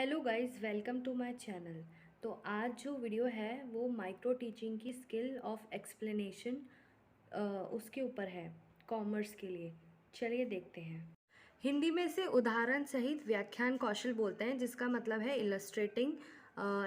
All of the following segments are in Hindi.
Hello guys, welcome to my channel. तो आज जो वीडियो है वो माइक्रो टीचिंग की स्किल ऑफ एक्सप्लेनेशन उसके ऊपर है, कॉमर्स के लिए। चलिए देखते हैं। हिंदी में से उदाहरण सहित व्याख्यान कौशल बोलते हैं, जिसका मतलब है इलस्ट्रेटिंग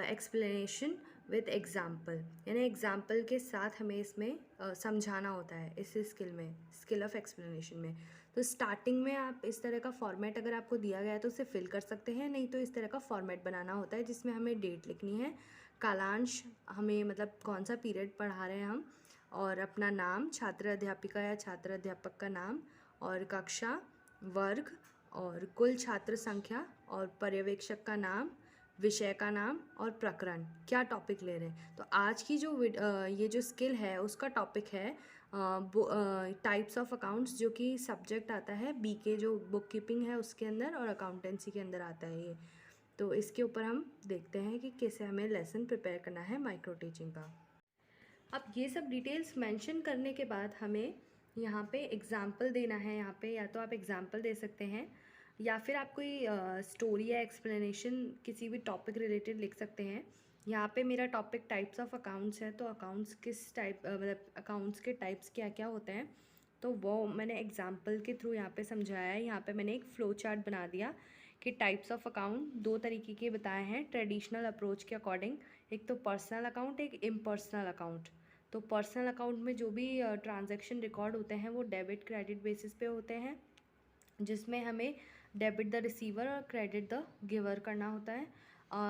एक्सप्लेनेशन विद एग्जाम्पल, यानी एग्जाम्पल के साथ हमें इसमें समझाना होता है इस स्किल में, स्किल ऑफ एक्सप्लेनेशन में। तो स्टार्टिंग में आप इस तरह का फॉर्मेट अगर आपको दिया गया है तो उसे फिल कर सकते हैं, नहीं तो इस तरह का फॉर्मेट बनाना होता है जिसमें हमें डेट लिखनी है, कालांश, हमें मतलब कौन सा पीरियड पढ़ा रहे हैं हम, और अपना नाम, छात्र अध्यापिका या छात्र अध्यापक का नाम, और कक्षा, वर्ग, और कुल छात्र संख्या, और पर्यवेक्षक का नाम, विषय का नाम, और प्रकरण, क्या टॉपिक ले रहे हैं। तो आज की जो ये जो स्किल है उसका टॉपिक है टाइप्स ऑफ अकाउंट्स, जो कि सब्जेक्ट आता है BK, जो बुक कीपिंग है उसके अंदर, और अकाउंटेंसी के अंदर आता है ये। तो इसके ऊपर हम देखते हैं कि कैसे हमें लेसन प्रिपेयर करना है माइक्रो टीचिंग का। अब ये सब डिटेल्स मेंशन करने के बाद हमें यहाँ पे एग्ज़ाम्पल देना है। यहाँ पे या तो आप एग्ज़ाम्पल दे सकते हैं, या फिर आप कोई स्टोरी या एक्सप्लेनेशन किसी भी टॉपिक रिलेटेड लिख सकते हैं। यहाँ पे मेरा टॉपिक टाइप्स ऑफ अकाउंट्स है, तो अकाउंट्स किस टाइप, मतलब अकाउंट्स के टाइप्स क्या क्या होते हैं, तो वो मैंने एग्जाम्पल के थ्रू यहाँ पे समझाया है। यहाँ पे मैंने एक फ़्लो चार्ट बना दिया कि टाइप्स ऑफ अकाउंट दो तरीके के बताए हैं ट्रेडिशनल अप्रोच के अकॉर्डिंग। एक तो पर्सनल अकाउंट, एक इम्पर्सनल अकाउंट। तो पर्सनल अकाउंट में जो भी ट्रांजैक्शन रिकॉर्ड होते हैं वो डेबिट क्रेडिट बेसिस पे होते हैं, जिसमें हमें डेबिट द रिसीवर और क्रेडिट द गिवर करना होता है।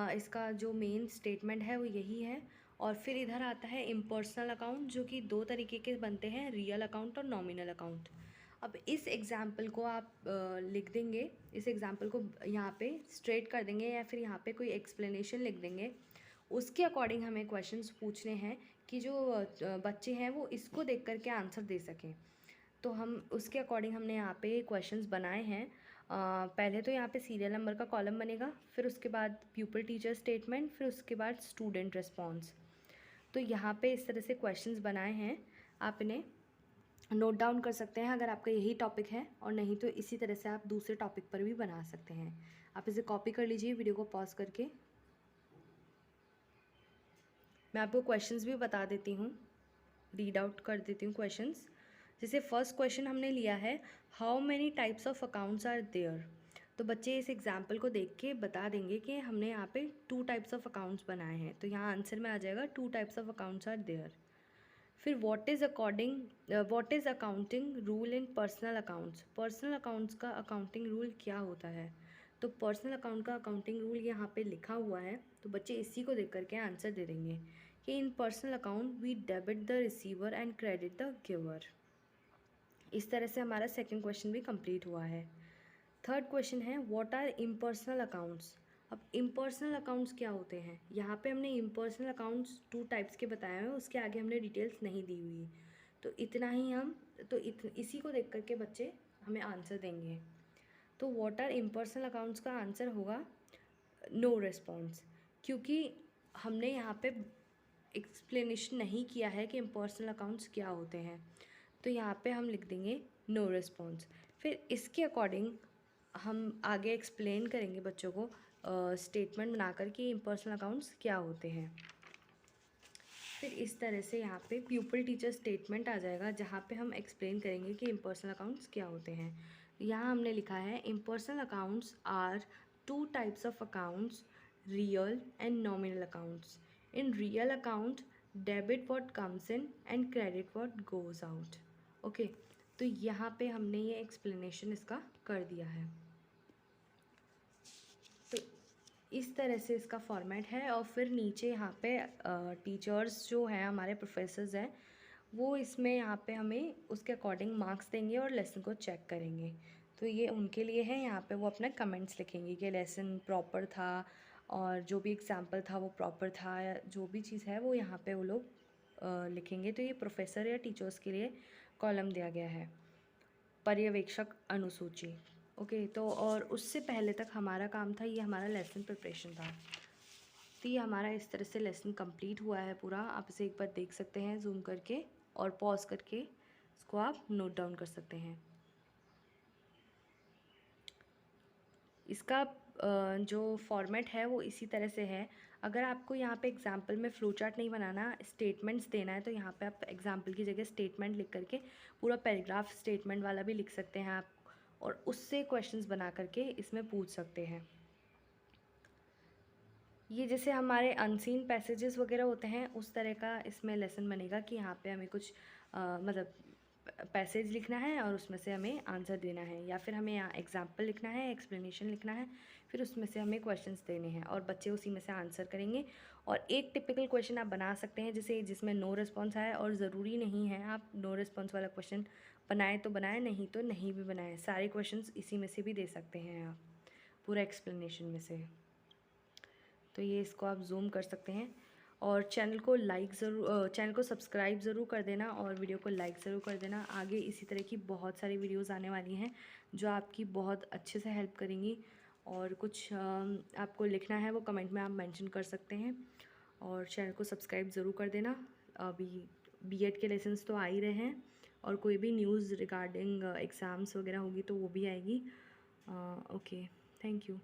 इसका जो मेन स्टेटमेंट है वो यही है। और फिर इधर आता है इम्पर्सनल अकाउंट, जो कि दो तरीके के बनते हैं, रियल अकाउंट और नॉमिनल अकाउंट। अब इस एग्ज़ाम्पल को आप लिख देंगे, इस एग्ज़ाम्पल को यहाँ पे स्ट्रेट कर देंगे, या फिर यहाँ पे कोई एक्सप्लेनेशन लिख देंगे। उसके अकॉर्डिंग हमें क्वेश्चंस पूछने हैं कि जो बच्चे हैं वो इसको देख करके आंसर दे सकें। तो हम उसके अकॉर्डिंग हमने यहाँ पे क्वेश्चंस बनाए हैं। पहले तो यहाँ पे सीरियल नंबर का कॉलम बनेगा, फिर उसके बाद प्यूपल टीचर स्टेटमेंट, फिर उसके बाद स्टूडेंट रिस्पॉन्स। तो यहाँ पे इस तरह से क्वेश्चंस बनाए हैं, आप इन्हें नोट डाउन कर सकते हैं अगर आपका यही टॉपिक है, और नहीं तो इसी तरह से आप दूसरे टॉपिक पर भी बना सकते हैं। आप इसे कॉपी कर लीजिए वीडियो को पॉज करके। मैं आपको क्वेश्चंस भी बता देती हूँ, रीड आउट कर देती हूँ क्वेश्चंस। जैसे फर्स्ट क्वेश्चन हमने लिया है, how many types of accounts are there. तो बच्चे इस एग्जाम्पल को देख के बता देंगे कि हमने यहाँ पे 2 टाइप्स ऑफ अकाउंट्स बनाए हैं, तो यहाँ आंसर में आ जाएगा 2 types of accounts are there. फिर what is accounting rule in personal accounts. Personal accounts का अकाउंटिंग रूल क्या होता है। तो पर्सनल अकाउंट का अकाउंटिंग रूल यहाँ पे लिखा हुआ है, तो बच्चे इसी को देख करके आंसर दे देंगे कि in personal account we debit the receiver and credit the giver. इस तरह से हमारा सेकंड क्वेश्चन भी कंप्लीट हुआ है। थर्ड क्वेश्चन है, व्हाट आर इम्पर्सनल अकाउंट्स। अब इम्पर्सनल अकाउंट्स क्या होते हैं। यहाँ पे हमने इम्पर्सनल अकाउंट्स 2 टाइप्स के बताए हैं, उसके आगे हमने डिटेल्स नहीं दी हुई। तो इतना ही हम, तो इसी को देख करके बच्चे हमें आंसर देंगे। तो व्हाट आर इम्पर्सनल अकाउंट्स का आंसर होगा नो रिस्पॉन्स, क्योंकि हमने यहाँ पे एक्सप्लेनेशन नहीं किया है कि इम्पर्सनल अकाउंट्स क्या होते हैं, तो यहाँ पे हम लिख देंगे नो रिस्पॉन्स। फिर इसके अकॉर्डिंग हम आगे एक्सप्लेन करेंगे बच्चों को स्टेटमेंट बनाकर कि इम्पर्सनल अकाउंट्स क्या होते हैं। फिर इस तरह से यहाँ पे प्यूपल टीचर स्टेटमेंट आ जाएगा, जहाँ पे हम एक्सप्लेन करेंगे कि इम्पर्सनल अकाउंट्स क्या होते हैं। यहाँ हमने लिखा है impersonal accounts are 2 types of accounts, real and nominal accounts. In real account debit what comes in and credit what goes out. Okay, तो यहाँ पे हमने ये एक्सप्लेनेशन इसका कर दिया है। तो इस तरह से इसका फॉर्मेट है। और फिर नीचे यहाँ पे टीचर्स जो हैं, हमारे प्रोफेसर्स हैं, वो इसमें यहाँ पे हमें उसके अकॉर्डिंग मार्क्स देंगे और लेसन को चेक करेंगे। तो ये उनके लिए है, यहाँ पे वो अपना कमेंट्स लिखेंगे कि लेसन प्रॉपर था, और जो भी एग्जाम्पल था वो प्रॉपर था, या जो भी चीज़ है वो यहाँ पे वो लोग लिखेंगे। तो ये प्रोफेसर या टीचर्स के लिए कॉलम दिया गया है। पर्यवेक्षक अनुसूची। ओके, तो और उससे पहले तक हमारा काम था, ये हमारा लेसन प्रिपरेशन था। तो ये हमारा इस तरह से लेसन कंप्लीट हुआ है पूरा। आप इसे एक बार देख सकते हैं जूम करके, और पॉज करके इसको आप नोट डाउन कर सकते हैं। इसका जो फॉर्मेट है वो इसी तरह से है। अगर आपको यहाँ पे एग्जाम्पल में फ्लो चार्ट नहीं बनाना, स्टेटमेंट्स देना है, तो यहाँ पे आप एग्जाम्पल की जगह स्टेटमेंट लिख करके पूरा पैराग्राफ स्टेटमेंट वाला भी लिख सकते हैं आप, और उससे क्वेश्चंस बना करके इसमें पूछ सकते हैं। ये जैसे हमारे अनसीन पैसेजेस वगैरह होते हैं, उस तरह का इसमें लेसन बनेगा कि यहाँ पे हमें कुछ मतलब पैसेज लिखना है और उसमें से हमें आंसर देना है, या फिर हमें यहाँ एग्जाम्पल लिखना है, एक्सप्लेनेशन लिखना है, फिर उसमें से हमें क्वेश्चंस देने हैं और बच्चे उसी में से आंसर करेंगे। और एक टिपिकल क्वेश्चन आप बना सकते हैं जैसे जिसमें नो रिस्पॉन्स आए, और ज़रूरी नहीं है आप नो रिस्पॉन्स वाला क्वेश्चन बनाए तो बनाए, नहीं तो नहीं भी बनाए, सारे क्वेश्चन इसी में से भी दे सकते हैं आप, पूरा एक्सप्लेनेशन में से। तो ये इसको आप जूम कर सकते हैं। और चैनल को चैनल को सब्सक्राइब ज़रूर कर देना और वीडियो को लाइक ज़रूर कर देना। आगे इसी तरह की बहुत सारी वीडियोस आने वाली हैं जो आपकी बहुत अच्छे से हेल्प करेंगी। और कुछ आपको लिखना है वो कमेंट में आप मेंशन कर सकते हैं, और चैनल को सब्सक्राइब ज़रूर कर देना। अभी बीएड के लेसन्स तो आ ही रहे हैं, और कोई भी न्यूज़ रिगार्डिंग एग्ज़ाम्स वगैरह होगी तो वो भी आएगी। Okay, thank you.